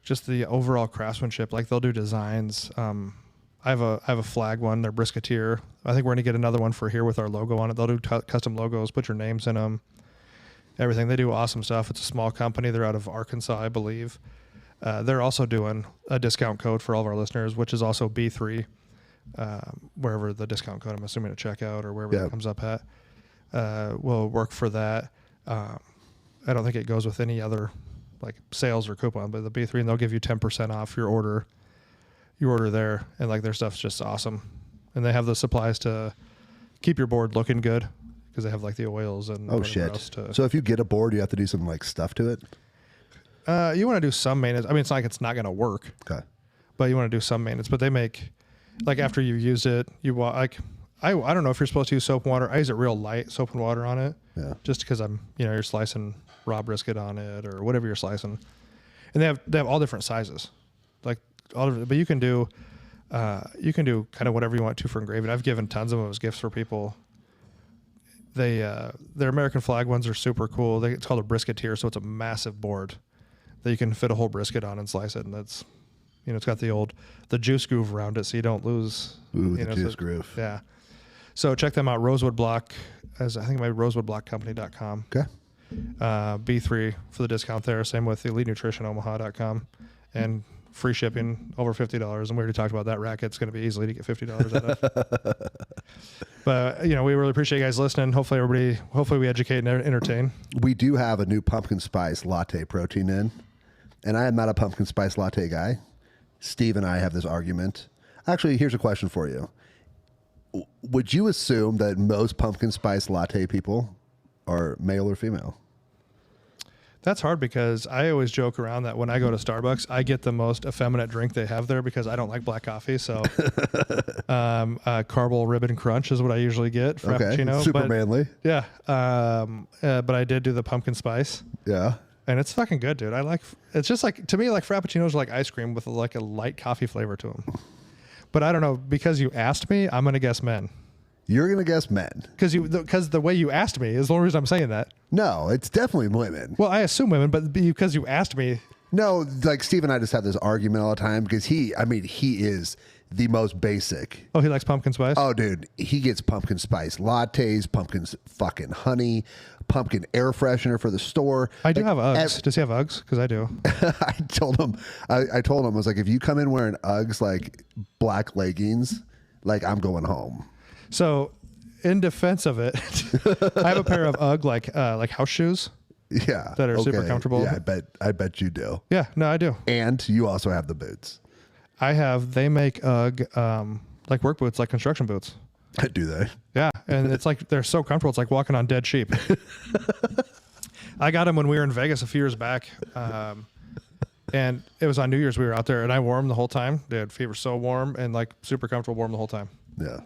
just the overall craftsmanship, like they'll do designs. I have a flag one. They're Brisketeer. I think we're going to get another one for here with our logo on it. They'll do custom logos, put your names in them, everything. They do awesome stuff. It's a small company. They're out of Arkansas, I believe. They're also doing a discount code for all of our listeners, which is also B3, wherever the discount code, I'm assuming, to checkout or wherever it comes up at, will work for that. I don't think it goes with any other like sales or coupon, but the B3, and they'll give you 10% off your order. You order there, and like their stuff's just awesome. And they have the supplies to keep your board looking good because they have like the oils and oh shit. So if you get a board, you have to do some like stuff to it. You want to do some maintenance. I mean, it's not like it's not going to work. Okay. But you want to do some maintenance. But they make like after you use it, like I don't know if you're supposed to use soap and water. I use it real light, soap and water on it. Yeah. Just because you're slicing raw brisket on it or whatever you're slicing, and they have all different sizes, like but you can do kind of whatever you want to for engraving. I've given tons of them as gifts for people. Their American flag ones are super cool. It's called a Brisketeer, so it's a massive board that you can fit a whole brisket on and slice it, and that's it's got the juice groove around it, so you don't lose. Ooh, the juice groove. Yeah. So check them out, Rosewood Block, I think my rosewoodblockcompany.com. Okay. B3 for the discount there. Same with EliteNutritionOmaha.com, and free shipping over $50. And we already talked about that racket. It's going to be easily to get $50 out of. But we really appreciate you guys listening. Hopefully we educate and entertain. We do have a new pumpkin spice latte protein in, and I am not a pumpkin spice latte guy. Steve and I have this argument. Actually, here's a question for you. Would you assume that most pumpkin spice latte people are male or female? That's hard because I always joke around that when I go to Starbucks, I get the most effeminate drink they have there because I don't like black coffee. So Carbol Ribbon Crunch is what I usually get. Frappuccino. Okay. Super manly. Yeah. But I did do the pumpkin spice. Yeah. And it's fucking good, dude. It's just like, to me, like Frappuccinos are like ice cream with like a light coffee flavor to them. But I don't know, because you asked me, I'm going to guess men. You're going to guess men. Because the way you asked me is the only reason I'm saying that. No, it's definitely women. Well, I assume women, but because you asked me. No, like Steve and I just have this argument all the time because he is the most basic. Oh, he likes pumpkin spice? Oh, dude, he gets pumpkin spice lattes, pumpkin fucking honey, pumpkin air freshener for the store. I do have Uggs. Does he have Uggs? Because I do. I told him, I was like, if you come in wearing Uggs, like black leggings, like I'm going home. So in defense of it, I have a pair of Ugg like house shoes. Yeah. That are super comfortable. Yeah, I bet you do. Yeah, no, I do. And you also have the boots. They make Ugg like work boots, like construction boots. Do they? Yeah, and it's like they're so comfortable. It's like walking on dead sheep. I got them when we were in Vegas a few years back, and it was on New Year's. We were out there, and I wore them the whole time. Dude, feet were so warm and like super comfortable, warm the whole time. Yeah.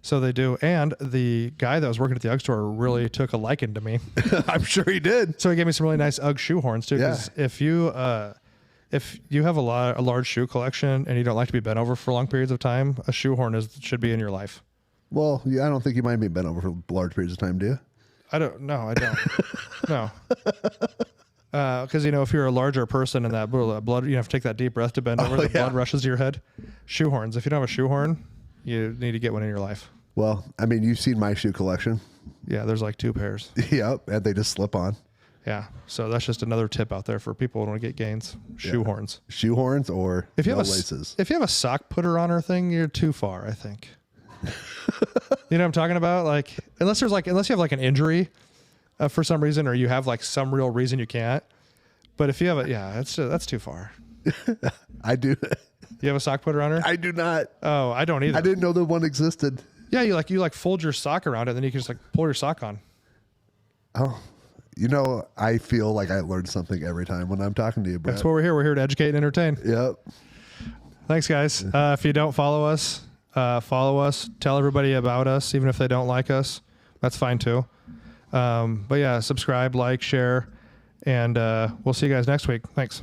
So they do. And the guy that was working at the Ugg store really took a liking to me. I'm sure he did. So he gave me some really nice Ugg shoe horns too. Because if you have a large shoe collection and you don't like to be bent over for long periods of time, a shoe horn should be in your life. Well, yeah, I don't think you mind being bent over for large periods of time, do you? I don't. No. Because if you're a larger person and that blood, you have to take that deep breath to bend over. The blood rushes to your head. Shoe horns. If you don't have a shoe horn, you need to get one in your life. Well, I mean, you've seen my shoe collection. Yeah, there's like 2 pairs. Yep, and they just slip on. Yeah, so that's just another tip out there for people who want to get gains. Shoe horns. Shoe horns or if you no have laces. If you have a sock putter on or thing, you're too far, I think. You know what I'm talking about? Like, unless you have like an injury for some reason, or you have like some real reason you can't. But if you have that's too far. I do. You have a sock putter on her? I do not. Oh, I don't either. I didn't know that one existed. Yeah, you fold your sock around it, and then you can just like pull your sock on. Oh, I feel like I learned something every time when I'm talking to you, Brett. That's what we're here. We're here to educate and entertain. Yep. Thanks, guys. If you don't follow us, follow us. Tell everybody about us, even if they don't like us. That's fine too. But yeah, subscribe, like, share, and we'll see you guys next week. Thanks.